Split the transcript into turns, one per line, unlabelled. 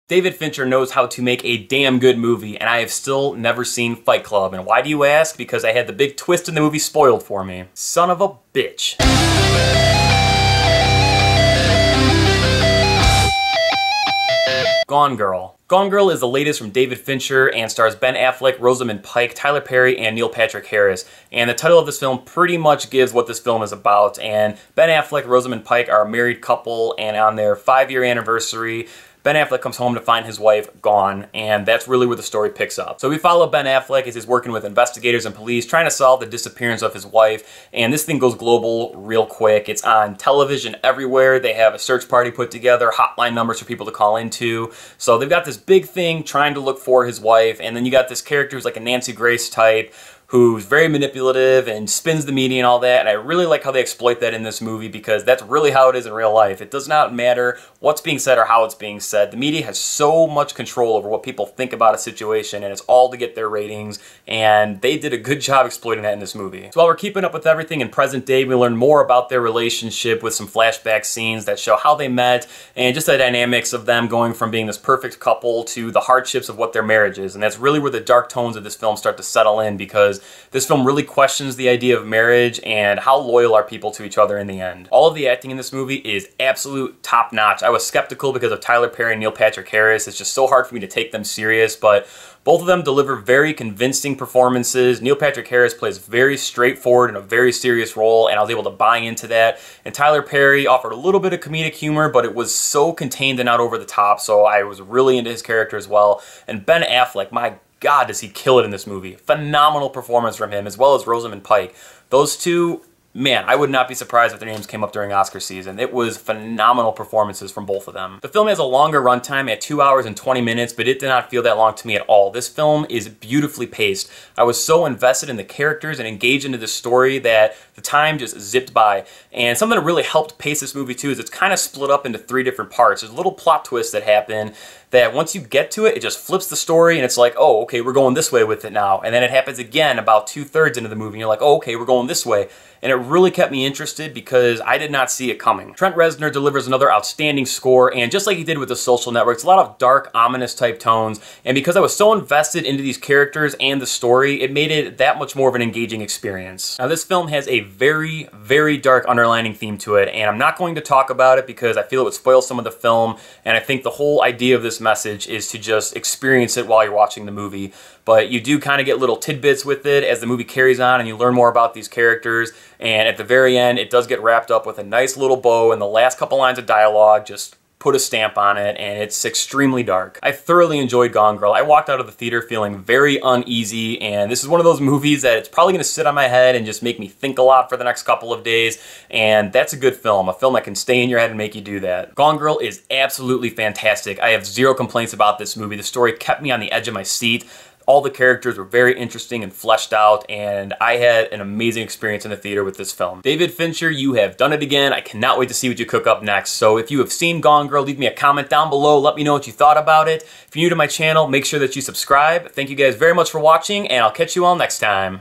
David Fincher knows how to make a damn good movie, and I have still never seen Fight Club. And why do you ask? Because I had the big twist in the movie spoiled for me. Son of a bitch. Gone Girl. Gone Girl is the latest from David Fincher and stars Ben Affleck, Rosamund Pike, Tyler Perry, and Neil Patrick Harris. And the title of this film pretty much gives what this film is about. And Ben Affleck and Rosamund Pike are a married couple, and on their 5-year anniversary, Ben Affleck comes home to find his wife gone, and that's really where the story picks up. So we follow Ben Affleck as he's working with investigators and police trying to solve the disappearance of his wife, and this thing goes global real quick. It's on television everywhere. They have a search party put together, hotline numbers for people to call into. So they've got this big thing trying to look for his wife, and then you got this character who's like a Nancy Grace type, who's very manipulative and spins the media and all that, and I really like how they exploit that in this movie because that's really how it is in real life. It does not matter what's being said or how it's being said. The media has so much control over what people think about a situation, and it's all to get their ratings, and they did a good job exploiting that in this movie. So while we're keeping up with everything in present day, we learn more about their relationship with some flashback scenes that show how they met and just the dynamics of them going from being this perfect couple to the hardships of what their marriage is, and that's really where the dark tones of this film start to settle in because this film really questions the idea of marriage and how loyal are people to each other in the end. All of the acting in this movie is absolute top-notch. I was skeptical because of Tyler Perry and Neil Patrick Harris. It's just so hard for me to take them serious, but both of them deliver very convincing performances. Neil Patrick Harris plays very straightforward in a very serious role, and I was able to buy into that. And Tyler Perry offered a little bit of comedic humor, but it was so contained and not over the top, so I was really into his character as well. And Ben Affleck, my God, does he kill it in this movie. Phenomenal performance from him, as well as Rosamund Pike. Those two, man, I would not be surprised if their names came up during Oscar season. It was phenomenal performances from both of them. The film has a longer runtime at 2 hours and 20 minutes, but it did not feel that long to me at all. This film is beautifully paced. I was so invested in the characters and engaged into the story that the time just zipped by. And something that really helped pace this movie too is it's kind of split up into 3 different parts. There's little plot twists that happen that once you get to it, it just flips the story and it's like, oh, okay, we're going this way with it now. And then it happens again about 2/3 into the movie and you're like, oh, okay, we're going this way. And it really kept me interested because I did not see it coming. Trent Reznor delivers another outstanding score, and just like he did with The Social Network, it's a lot of dark, ominous type tones, and because I was so invested into these characters and the story, it made it that much more of an engaging experience. Now this film has a very, very dark underlining theme to it, and I'm not going to talk about it because I feel it would spoil some of the film, and I think the whole idea of this message is to just experience it while you're watching the movie. But you do kind of get little tidbits with it as the movie carries on and you learn more about these characters. And at the very end, it does get wrapped up with a nice little bow, and the last couple lines of dialogue just put a stamp on it, and it's extremely dark. I thoroughly enjoyed Gone Girl. I walked out of the theater feeling very uneasy, and this is one of those movies that it's probably going to sit on my head and just make me think a lot for the next couple of days, and that's a good film, a film that can stay in your head and make you do that. Gone Girl is absolutely fantastic. I have zero complaints about this movie. The story kept me on the edge of my seat. All the characters were very interesting and fleshed out, and I had an amazing experience in the theater with this film. David Fincher, you have done it again. I cannot wait to see what you cook up next. So if you have seen Gone Girl, leave me a comment down below. Let me know what you thought about it. If you're new to my channel, make sure that you subscribe. Thank you guys very much for watching, and I'll catch you all next time.